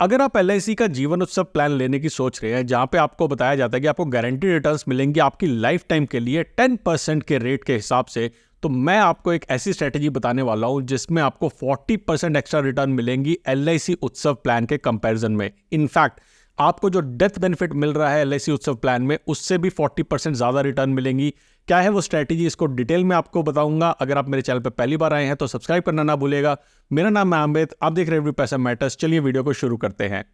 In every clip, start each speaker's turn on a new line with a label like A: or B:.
A: अगर आप एलआईसी का जीवन उत्सव प्लान लेने की सोच रहे हैं जहां पे आपको बताया जाता है कि आपको गारंटी रिटर्न्स मिलेंगे आपकी लाइफ टाइम के लिए 10% के रेट के हिसाब से, तो मैं आपको एक ऐसी स्ट्रेटेजी बताने वाला हूं जिसमें आपको 40% एक्स्ट्रा रिटर्न मिलेंगी एलआईसी उत्सव प्लान के कंपैरिजन में। इनफैक्ट आपको जो डेथ बेनिफिट मिल रहा है एलआईसी उत्सव प्लान में उससे भी 40% ज्यादा रिटर्न मिलेंगी। क्या है वो स्ट्रेटेजी, इसको डिटेल में आपको बताऊंगा। अगर आप मेरे चैनल पर पहली बार आए हैं तो सब्सक्राइब करना ना भूलिएगा। मेरा नाम है अमित, आप देख रहे हैं पैसा मैटर्स। चलिए वीडियो को शुरू करते हैं।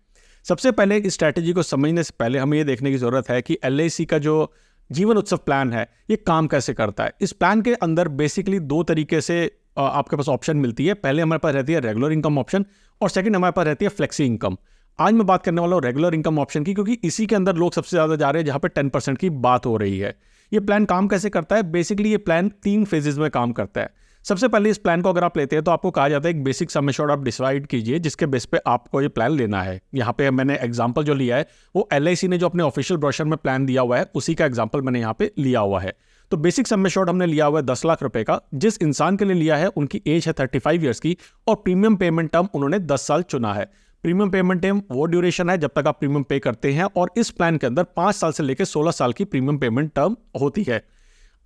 A: सबसे पहले इस स्ट्रेटेजी को समझने से पहले हमें ये देखने की जरूरत है कि एलआईसी का जो जीवन उत्सव प्लान है ये काम कैसे करता है। इस प्लान के अंदर बेसिकली दो तरीके से आपके पास ऑप्शन मिलती है। पहले हमारे पास रहती है रेगुलर इनकम ऑप्शन और सेकंड हमारे पास रहती है फ्लेक्सी इनकम। आज मैं बात करने वाला हूँ रेगुलर इनकम ऑप्शन की, क्योंकि इसी के अंदर लोग सबसे ज्यादा जा रहे हैं जहां पे 10% की बात हो रही है। ये प्लान काम कैसे करता है? बेसिकली ये प्लान 3 फेजेस में काम करता है। सबसे पहले इस प्लान को अगर आप लेते हैं तो आपको कहा जाता है एक बेसिक सम एश्योर्ड आप डिसाइड कीजिए जिसके बेस पे आपको ये प्लान लेना है। यहाँ पे मैंने एग्जांपल जो लिया है वो एलआईसी ने जो अपने ऑफिशियल ब्रोशर में प्लान दिया हुआ है उसी का एग्जांपल मैंने यहाँ पे लिया हुआ है। तो बेसिक सम एश्योर्ड हमने लिया हुआ है 10 लाख रुपए का। जिस इंसान के लिए लिया है उनकी एज है 35 ईयर्स की और प्रीमियम पेमेंट टर्म उन्होंने 10 साल चुना है। प्रीमियम पेमेंट टर्म वो ड्यूरेशन है जब तक आप प्रीमियम पे करते हैं और इस प्लान के अंदर 5 साल से लेकर 16 साल की प्रीमियम पेमेंट टर्म होती है।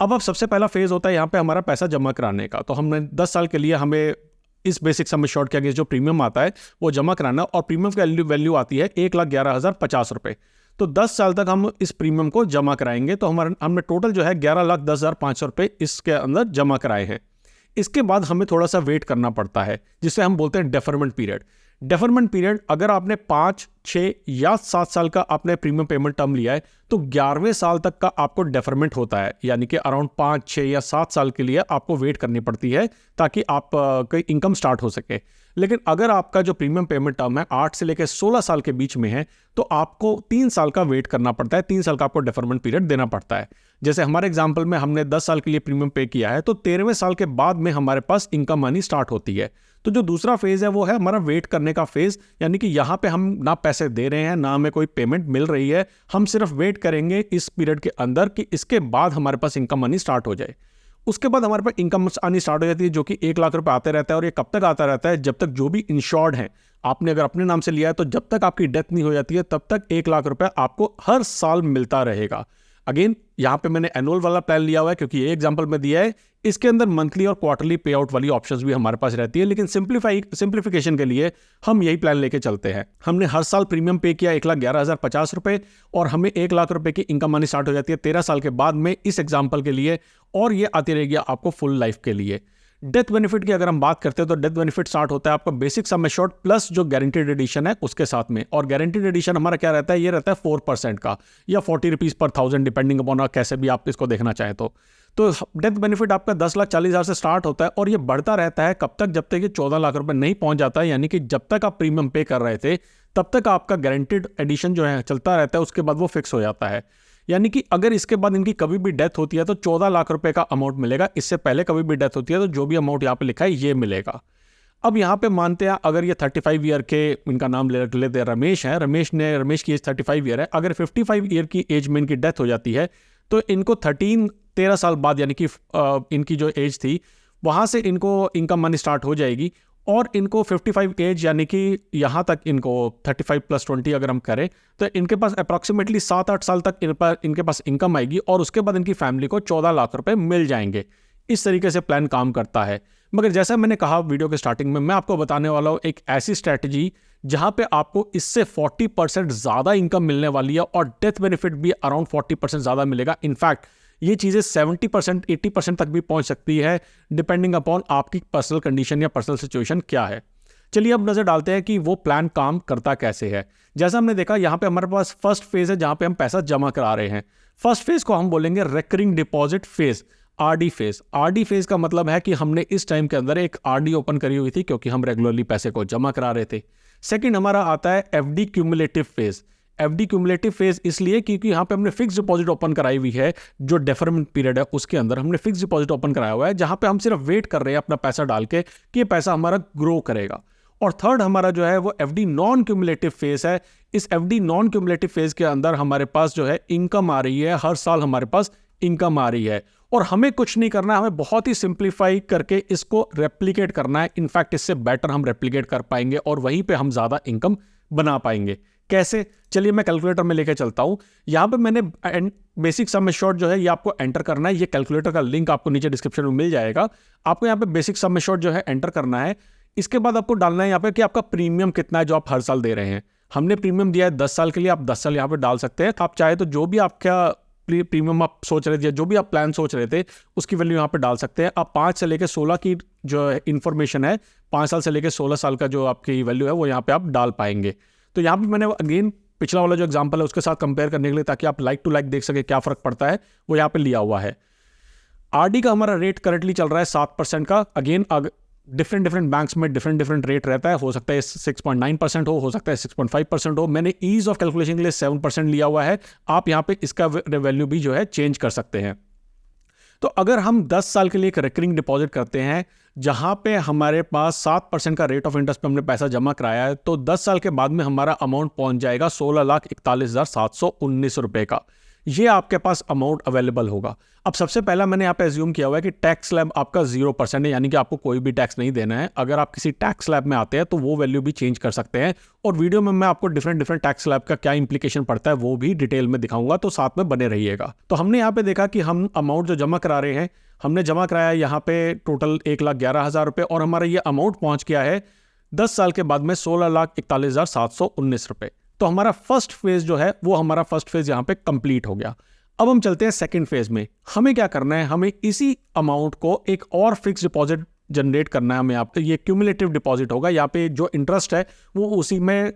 A: अब सबसे पहला फेज होता है यहाँ पे हमारा पैसा जमा कराने का। तो हमने 10 साल के लिए हमें इस बेसिक सम एश्योर्ड के आगे जो प्रीमियम आता है वो जमा कराना और प्रीमियम की वैल्यू आती है 1,11,050 रुपए। तो 10 साल तक हम इस प्रीमियम को जमा कराएंगे। तो हमने टोटल जो है 11,10,500 रुपए इसके अंदर जमा कराए हैं। इसके बाद हमें थोड़ा सा वेट करना पड़ता है जिसे हम बोलते हैं डेफरमेंट पीरियड। डेफरमेंट पीरियड अगर आपने 5, 6 या 7 साल का आपने प्रीमियम पेमेंट टर्म लिया है तो 11वें साल तक का आपको डेफरमेंट होता है, यानी कि अराउंड 5, 6 या 7 साल के लिए आपको वेट करनी पड़ती है ताकि आप कोई इनकम स्टार्ट हो सके। लेकिन अगर आपका जो प्रीमियम पेमेंट टर्म है 8 से लेकर 16 साल के बीच में है तो आपको 3 साल का वेट करना पड़ता है। 3 साल का आपको डेफरमेंट पीरियड देना पड़ता है। जैसे हमारे एग्जाम्पल में हमने 10 साल के लिए प्रीमियम पे किया है तो 13वें साल के बाद में हमारे पास इनकम आनी स्टार्ट होती है। तो जो दूसरा फेज है वो है हमारा वेट करने का फेज, यानी कि यहाँ पे हम ना पैसे दे रहे हैं ना हमें कोई पेमेंट मिल रही है, हम सिर्फ वेट करेंगे इस पीरियड के अंदर कि इसके बाद हमारे पास इनकम आनी स्टार्ट हो जाए। उसके बाद हमारे पास इनकम आनी स्टार्ट हो जाती है जो कि 1 लाख रुपए आते रहता है और ये कब तक आता रहता है? जब तक जो भी इंश्योर्ड है, आपने अगर अपने नाम से लिया है तो जब तक आपकी डेथ नहीं हो जाती है तब तक 1 लाख रुपए आपको हर साल मिलता रहेगा। अगेन यहाँ पे मैंने एनुअल वाला प्लान लिया हुआ है क्योंकि ये एग्जांपल में दिया है। इसके अंदर मंथली और क्वार्टरली पे आउट वाली ऑप्शंस भी हमारे पास रहती है, लेकिन सिंप्लीफिकेशन के लिए हम यही प्लान लेके चलते हैं। हमने हर साल प्रीमियम पे किया 1,11,050 रुपए और हमें 1 लाख रुपए की इनकम आनी स्टार्ट हो जाती है 13 साल के बाद में इस एग्जाम्पल के लिए, और ये आती रहेगी आपको फुल लाइफ के लिए। डेथ बेनिफिट की अगर हम बात करते हैं तो डेथ बेनिफिट स्टार्ट होता है आपका बेसिक सम एश्योर्ड प्लस जो गारंटीड एडिशन है उसके साथ में। और गारंटीड एडिशन हमारा क्या रहता है? ये रहता है 4% का या 40 रुपीज पर 1000 डिपेंडिंग अपॉन कैसे भी आप इसको देखना चाहें। तो डेथ बेनिफिट आपका 10,40,000 से स्टार्ट होता है और ये बढ़ता रहता है कब तक? जब तक ये 14 लाख रुपए नहीं पहुंच जाता है, यानी कि जब तक आप प्रीमियम पे कर रहे थे तब तक आपका गारंटीड एडिशन जो है चलता रहता है, उसके बाद वो फिक्स हो जाता है। यानी कि अगर इसके बाद इनकी कभी भी डेथ होती है तो 14 लाख रुपए का अमाउंट मिलेगा। इससे पहले कभी भी डेथ होती है तो जो भी अमाउंट यहाँ पे लिखा है ये मिलेगा। अब यहाँ पे मानते हैं अगर ये 35 ईयर के, इनका नाम लेते हैं रमेश है, रमेश की एज 35 ईयर है। अगर 55 ईयर की एज में इनकी डेथ हो जाती है तो इनको 13 साल बाद, यानी कि इनकी जो एज थी वहां से इनको इनकम मनी स्टार्ट हो जाएगी और इनको 55 एज यानी कि यहाँ तक इनको 35 + 20 अगर हम करें तो इनके पास अप्रॉक्सीमेटली 7-8 साल तक इनके पास इनकम आएगी और उसके बाद इनकी फैमिली को 14 लाख रुपए मिल जाएंगे। इस तरीके से प्लान काम करता है। मगर जैसा मैंने कहा वीडियो के स्टार्टिंग में, मैं आपको बताने वाला हूँ एक ऐसी स्ट्रैटेजी जहां पे आपको इससे 40% ज्यादा इनकम मिलने वाली है और डेथ बेनिफिट भी अराउंड 40% ज्यादा मिलेगा। इनफैक्ट ये चीजें 70%, 80% तक भी पहुंच सकती है डिपेंडिंग अपॉन आपकी पर्सनल कंडीशन या पर्सनल सिचुएशन क्या है। चलिए अब नजर डालते हैं कि वो प्लान काम करता कैसे है। जैसा हमने देखा यहाँ पे हमारे पास फर्स्ट फेज है जहां पे हम पैसा जमा करा रहे हैं। फर्स्ट फेज को हम बोलेंगे recurring deposit phase, RD phase. RD phase का मतलब है कि हमने इस टाइम के अंदर एक आरडी ओपन करी हुई थी क्योंकि हम रेगुलरली पैसे को जमा करा रहे थे। सेकंड हमारा आता है FD cumulative phase. FD cumulative phase इसलिए क्योंकि यहाँ पे हमने फिक्स डिपॉजिट ओपन कराई हुई है। जो डेफरमेंट पीरियड है उसके अंदर हमने फिक्स डिपॉजिट ओपन कराया हुआ है जहां पे हम सिर्फ वेट कर रहे हैं अपना पैसा डाल के कि ये पैसा हमारा ग्रो करेगा। और थर्ड हमारा जो है वो एफडी नॉन क्यूमुलेटिव फेज है। इस एफडी नॉन क्यूमुलेटिव फेज के अंदर हमारे पास जो है इनकम आ रही है, हर साल हमारे पास इनकम आ रही है और हमें कुछ नहीं करना है, हमें बहुत ही सिंप्लीफाई करके इसको रेप्लिकेट करना है। इनफैक्ट इससे बेटर हम रेप्लिकेट कर पाएंगे और वहीं पे हम ज्यादा इनकम बना पाएंगे। कैसे, चलिए मैं कैलकुलेटर में लेके चलता हूँ। यहाँ पे मैंने बेसिक सम एश्योर्ड जो है ये आपको एंटर करना है। ये कैलकुलेटर का लिंक आपको नीचे डिस्क्रिप्शन में मिल जाएगा। आपको यहाँ पे बेसिक सम एश्योर्ड जो है एंटर करना है। इसके बाद आपको डालना है यहाँ पे कि आपका प्रीमियम कितना है जो आप हर साल दे रहे हैं। हमने प्रीमियम दिया है 10 साल के लिए, आप 10 साल यहाँ पे डाल सकते हैं। आप चाहे तो जो भी आपका प्रीमियम आप सोच रहे थे, जो भी आप प्लान सोच रहे थे, उसकी वैल्यू यहाँ पे डाल सकते हैं। आप 5 से लेकर 16 की जो इन्फॉर्मेशन है, 5 साल से लेकर 16 साल का जो आपकी वैल्यू है वो यहाँ पे आप डाल पाएंगे। तो यहाँ पे मैंने अगेन पिछला वाला जो एग्जांपल है उसके साथ कंपेयर करने के लिए, ताकि आप लाइक टू लाइक देख सके क्या फर्क पड़ता है, वो यहाँ पे लिया हुआ है। आरडी का हमारा रेट करंटली चल रहा है 7% का। अगेन डिफरेंट बैंक्स में डिफरेंट रेट रहता है। हो सकता है 6.9% हो सकता है 6.5% हो। मैंने ईज ऑफ कैलकुलेशन के लिए 7% लिया हुआ है। आप यहाँ पे इसका वैल्यू भी जो है चेंज कर सकते हैं। तो अगर हम 10 साल के लिए एक रिकरिंग डिपॉजिट करते हैं जहां पे हमारे पास 7% का रेट ऑफ इंटरेस्ट पे हमने पैसा जमा कराया है, तो 10 साल के बाद में हमारा अमाउंट पहुंच जाएगा 16,41,719 रुपए का। ये आपके पास अमाउंट अवेलेबल होगा। अब सबसे पहला मैंने यहाँ पे एज्यूम किया हुआ है कि टैक्स स्लैब आपका 0% है, यानी कि आपको कोई भी टैक्स नहीं देना है। अगर आप किसी टैक्स स्लैब में आते हैं तो वो वैल्यू भी चेंज कर सकते हैं, और वीडियो में मैं आपको डिफरेंट टैक्स स्लैब का क्या इंप्लीकेशन पड़ता है वो भी डिटेल में दिखाऊंगा, तो साथ में बने रहिएगा। तो हमने यहाँ पे देखा कि हम अमाउंट जो जमा करा रहे हैं, हमने जमा कराया यहाँ पे टोटल 1,11,000 रुपये, और हमारा ये अमाउंट पहुंच गया है 10 साल के बाद में 16,41,719 रुपये। तो हमारा फर्स्ट फेज जो है वो हमारा फर्स्ट फेज यहाँ पे कंप्लीट हो गया। अब हम चलते हैं सेकंड फेज में। हमें क्या करना है, हमें इसी अमाउंट को एक और फिक्स डिपॉजिट जनरेट करना है। हमें यहाँ पे ये क्यूमुलेटिव डिपॉजिट होगा। यहाँ पे जो इंटरेस्ट है वो उसी में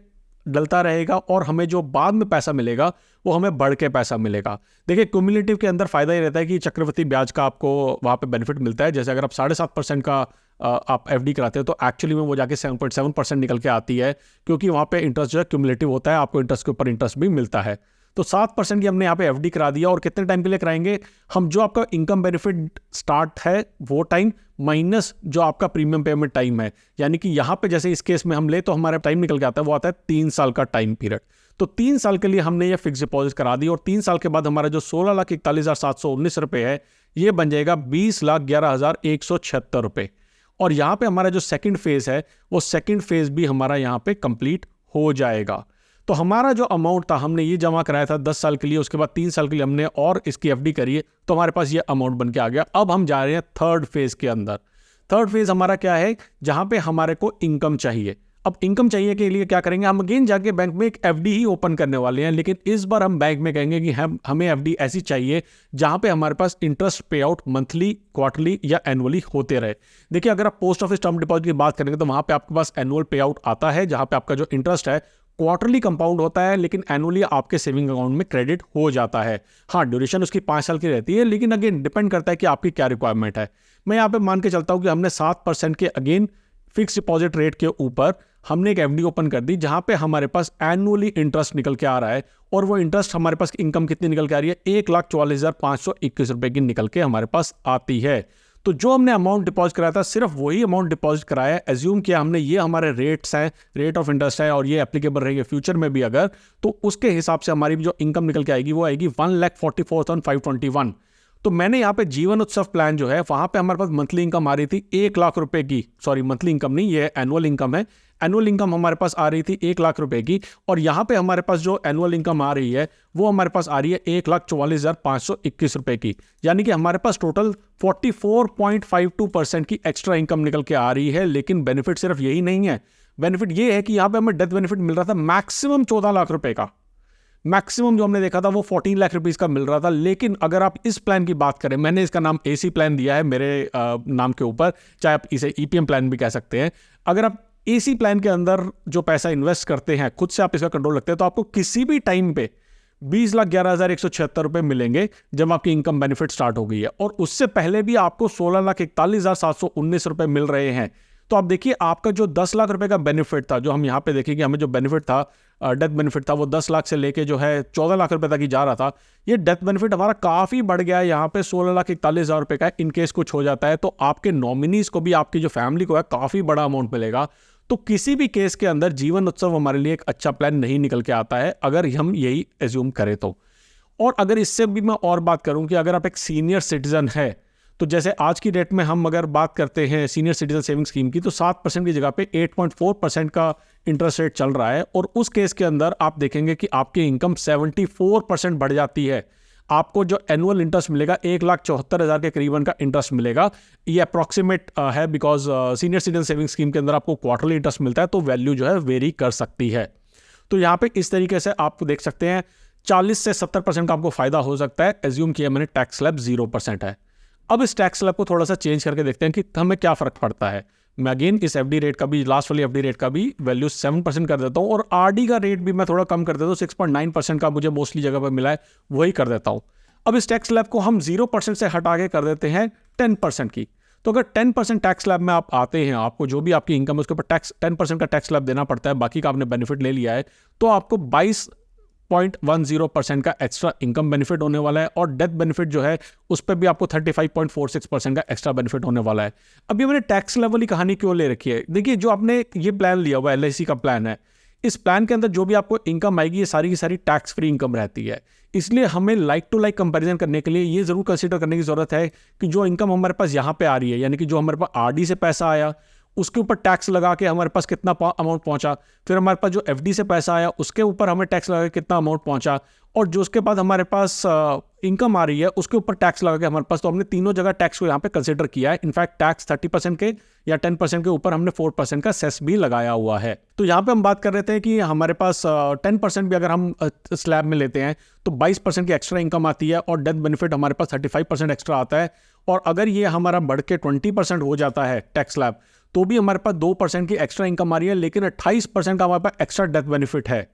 A: डलता रहेगा, और हमें जो बाद में पैसा मिलेगा वो हमें बढ़ के पैसा मिलेगा। देखिए, क्यूमुलेटिव के अंदर फायदा ये रहता है कि चक्रवृद्धि ब्याज का आपको वहाँ पे बेनिफिट मिलता है। जैसे अगर आप 7.5% का आप एफडी कराते हो तो एक्चुअली में वो जाके 7.7% निकल के आती है, क्योंकि वहाँ पे इंटरेस्ट जो है क्यूमुलेटिव होता है, आपको इंटरेस्ट के ऊपर इंटरेस्ट भी मिलता है। तो 7% की हमने यहाँ पे एफडी करा दिया। और कितने टाइम के लिए कराएंगे हम, जो आपका इनकम बेनिफिट स्टार्ट है वो टाइम माइनस जो आपका प्रीमियम पेमेंट टाइम है, यानी कि यहाँ पे जैसे इस केस में हम ले तो हमारा टाइम निकल के आता है, वो आता है 3 साल का टाइम पीरियड। तो 3 साल के लिए हमने ये फिक्स डिपॉजिट करा दी, और 3 साल के बाद हमारा जो 16,41,719 रुपये है ये बन जाएगा 20,11,176 रुपये। और यहाँ पे हमारा जो सेकंड फेज है वो सेकंड फेज भी हमारा यहाँ पे कंप्लीट हो जाएगा। तो हमारा जो अमाउंट था, हमने ये जमा कराया था 10 साल के लिए, उसके बाद 3 साल के लिए हमने और इसकी एफडी करी है, तो हमारे पास ये अमाउंट बन के आ गया। अब हम जा रहे हैं थर्ड फेज के अंदर। थर्ड फेज हमारा क्या है, जहां पे हमारे को इनकम चाहिए। अब इनकम चाहिए के लिए क्या करेंगे, हम अगेन जाके बैंक में एक एफडी ही ओपन करने वाले हैं, लेकिन इस बार हम बैंक में कहेंगे कि हमें एफडी ऐसी चाहिए जहां पे हमारे पास इंटरेस्ट पे आउट मंथली, क्वार्टरली या एनुअली होते रहे। देखिए, अगर आप पोस्ट ऑफिस टर्म डिपॉजिट की बात करेंगे तो वहां पे आपके पास एनुअल पे आउट आता है, जहां पे आपका जो इंटरेस्ट है क्वार्टरली कंपाउंड होता है, लेकिन एनुअली आपके सेविंग अकाउंट में क्रेडिट हो जाता है। हाँ, ड्यूरेशन उसकी 5 साल की रहती है, लेकिन अगेन डिपेंड करता है कि आपकी क्या रिक्वायरमेंट है। मैं यहाँ पे मान के चलता हूँ कि हमने 7% के अगेन फिक्स डिपॉजिट रेट के ऊपर हमने एक एफडी ओपन कर दी, जहां पे हमारे पास एनुअली इंटरेस्ट निकल के आ रहा है, और वो इंटरेस्ट हमारे पास इनकम कितनी निकल के आ रही है, 1,44,521 रुपए की निकल के हमारे पास आती है। तो जो हमने अमाउंट डिपॉजिट कराया था सिर्फ वही अमाउंट डिपॉजिट कराया है। एज्यूम किया हमने ये हमारे रेट्स हैं, रेट ऑफ इंटरेस्ट है, और ये एप्लीकेबल रहेंगे फ्यूचर में भी अगर, तो उसके हिसाब से हमारी जो इनकम निकल के आएगी वो आएगी 1,44,521। तो मैंने यहाँ पे जीवन उत्सव प्लान जो है वहां पे हमारे पास मंथली इनकम आ रही थी 1 लाख रुपए की। सॉरी, मंथली इनकम नहीं, ये एनुअल इनकम है। एनुअल इनकम हमारे पास आ रही थी 1 लाख रुपए की, और यहाँ पे हमारे पास जो एनुअल इनकम आ रही है वो हमारे पास आ रही है 1,44,521 रुपए की, यानी कि हमारे पास टोटल 44.52% की एक्स्ट्रा इनकम निकल के आ रही है। लेकिन बेनिफिट सिर्फ यही नहीं है, बेनिफिट ये है कि यहाँ पे हमें डेथ बेनिफिट मिल रहा था मैक्सिमम 14 लाख रुपए का। मैक्सिमम जो हमने देखा था वो 14 लाख रुपीस का मिल रहा था। लेकिन अगर आप इस प्लान की बात करें, मैंने इसका नाम एसी प्लान दिया है मेरे नाम के ऊपर, चाहे आप इसे ईपीएम प्लान भी कह सकते हैं। अगर आप एसी प्लान के अंदर जो पैसा इन्वेस्ट करते हैं, खुद से आप इसका कंट्रोल रखते हैं, तो आपको किसी भी टाइम पे 20,11,176 रुपए मिलेंगे जब आपकी इनकम बेनिफिट स्टार्ट हो गई है, और उससे पहले भी आपको 16,41,719 रुपए मिल रहे हैं। तो आप देखिए, आपका जो 10 लाख रुपए का बेनिफिट था, जो हम यहाँ पे देखें कि हमें जो बेनिफिट था, डेथ बेनिफिट था, वो 10 लाख से लेके जो है 14 लाख रुपए तक ही जा रहा था। ये डेथ बेनिफिट हमारा काफी बढ़ गया है, यहाँ पे 16,41,000 रुपए का है। इनकेस कुछ हो जाता है तो आपके नॉमिनीज को भी, आपकी जो फैमिली को है, काफी बड़ा अमाउंट मिलेगा। तो किसी भी केस के अंदर जीवन उत्सव हमारे लिए एक अच्छा प्लान नहीं निकल के आता है, अगर हम यही एज्यूम करें तो। और अगर इससे भी मैं और बात करूं कि अगर आप एक सीनियर सिटीजन है, तो जैसे आज की डेट में हम अगर बात करते हैं सीनियर सिटीजन सेविंग स्कीम की, तो 7% की जगह पे 8.4% का इंटरेस्ट रेट चल रहा है। और उस केस के अंदर आप देखेंगे कि आपकी इनकम 74% बढ़ जाती है। आपको जो एनुअल इंटरेस्ट मिलेगा 1,74,000 के करीबन का इंटरेस्ट मिलेगा। ये अप्रॉक्सीमेट है, because senior citizen saving scheme के अंदर आपको क्वार्टरली इंटरेस्ट मिलता है, तो वैल्यू जो है वेरी कर सकती है। तो यहाँ पे इस तरीके से आप देख सकते हैं 40 से 70% का आपको फायदा हो सकता है। एज्यूम किया मैंने टैक्स स्लैब 0% है। अब इस टैक्स स्लैब को थोड़ा सा चेंज करके देखते हैं कि हमें क्या फर्क पड़ता है। मैं अगेन इस एफडी रेट का भी, लास्ट वाली एफडी रेट का भी वैल्यू 7% कर देता हूं, और आरडी का रेट भी मैं थोड़ा कम कर देता हूं। 6.9% का मुझे मोस्टली जगह पर मिला है, वही कर देता हूं। अब इस टैक्स स्लैब को हम 0% से हटा के कर देते हैं 10% की। तो अगर 10% टैक्स स्लैब में आप आते हैं, आपको जो भी आपकी इनकम है उसके ऊपर टैक्स 10% का टैक्स स्लैब देना पड़ता है, बाकी का आपने बेनिफिट ले लिया है, तो आपको 22.10% का एक्स्ट्रा इनकम बेनिफिट होने वाला है। और डेथ बेनिफिट जो है उस पर भी आपको 35.46% का एक्स्ट्रा बेनिफिट होने वाला है। अब ये मैंने टैक्स लेवल की कहानी क्यों ले रखी है? देखिए, जो आपने ये प्लान लिया हुआ LIC का प्लान है, इस प्लान के अंदर जो भी आपको इनकम आएगी ये सारी की सारी टैक्स फ्री इनकम रहती है। इसलिए हमें लाइक टू लाइक कंपैरिजन करने के लिए ये जरूर कंसीडर करने की जरूरत है कि जो इनकम हमारे पास यहाँ पे आ रही है, यानी कि जो हमारे पास आरडी से पैसा आया उसके ऊपर टैक्स लगा के हमारे पास कितना अमाउंट पहुंचा, फिर हमारे पास जो एफडी से पैसा आया उसके ऊपर हमें टैक्स लगा के कितना अमाउंट पहुंचा, और जो उसके बाद हमारे पास इनकम आ रही है उसके ऊपर टैक्स लगा के हमारे पास, तो हमने तीनों जगह टैक्स को यहाँ पे कंसिडर किया है। इनफैक्ट टैक्स 30% के या 10% के ऊपर हमने 4% का सेस भी लगाया हुआ है। तो यहाँ पे हम बात कर रहे थे कि हमारे पास 10% भी अगर हम स्लैब में लेते हैं तो 22% की एक्स्ट्रा इनकम आती है, और डेथ बेनिफिट हमारे पास 35% एक्स्ट्रा आता है। और अगर ये हमारा बढ़ के 20% हो जाता है टैक्स स्लैब, तो भी हमारे पास 2% की एक्स्ट्रा इनकम आ रही है, लेकिन 28% का हमारे पास एक्स्ट्रा डेथ बेनिफिट है।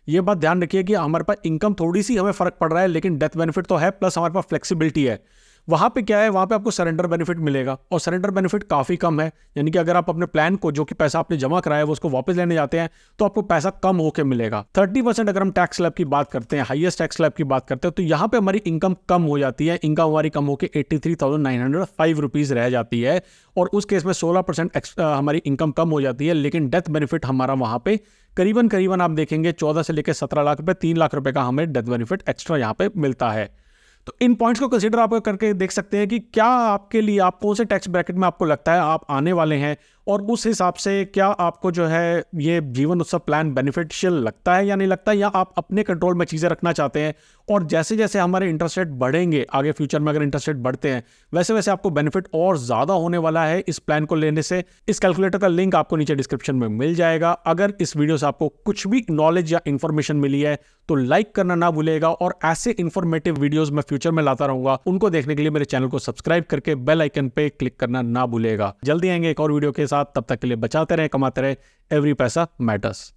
A: ये बात ध्यान रखिए कि हमारे पास इनकम थोड़ी सी हमें फर्क पड़ रहा है, लेकिन डेथ बेनिफिट तो है, प्लस हमारे पास फ्लेक्सिबिलिटी है। वहां पे क्या है, वहां पे आपको सरेंडर बेनिफिट मिलेगा, और सरेंडर बेनिफिट काफी कम है। यानी कि अगर आप अपने प्लान को, जो कि पैसा आपने जमा कराया है, वो उसको वापस लेने जाते हैं तो आपको पैसा कम होकर मिलेगा। 30% अगर हम टैक्स स्लैब की बात करते हैं, हाईएस्ट टैक्स स्लैब की बात करते हैं, तो यहाँ पे हमारी इनकम कम हो जाती है। इनकम हमारी कम होकर 83,905 रुपीज रह जाती है, और उस केस में 16% हमारी इनकम कम हो जाती है। लेकिन डेथ बेनिफिट हमारा वहां पे करीबन आप देखेंगे 14 से लेकर 17 लाख रुपए, 3 लाख रुपए का हमें डेथ बेनिफिट एक्स्ट्रा यहाँ पे मिलता है। तो इन पॉइंट्स को कंसीडर आप करके देख सकते हैं कि क्या आपके लिए, आप कौन से टैक्स ब्रैकेट में आपको लगता है आप आने वाले हैं, और उस हिसाब से क्या आपको जो है ये जीवन उत्सव प्लान बेनिफिशियल लगता है या नहीं लगता है, या आप अपने कंट्रोल में चीज़ें रखना चाहते हैं। और जैसे जैसे हमारे इंटरेस्ट रेट बढ़ेंगे आगे फ्यूचर में, अगर इंटरेस्ट रेट बढ़ते हैं, वैसे वैसे आपको बेनिफिट और ज़्यादा होने वाला है इस प्लान को लेने से। इस कैलकुलेटर का लिंक आपको नीचे डिस्क्रिप्शन में मिल जाएगा। अगर इस वीडियो से आपको कुछ भी नॉलेज या इन्फॉर्मेशन मिली है तो लाइक करना ना भूलेगा, और ऐसे इन्फॉर्मेटिव वीडियोस मैं फ्यूचर में लाता रहूंगा, उनको देखने के लिए मेरे चैनल को सब्सक्राइब करके बेल आइकन पे क्लिक करना ना भूलेगा। जल्दी आएंगे एक और वीडियो के साथ, तब तक के लिए बचाते रहे, कमाते रहे। एवरी पैसा मैटर्स।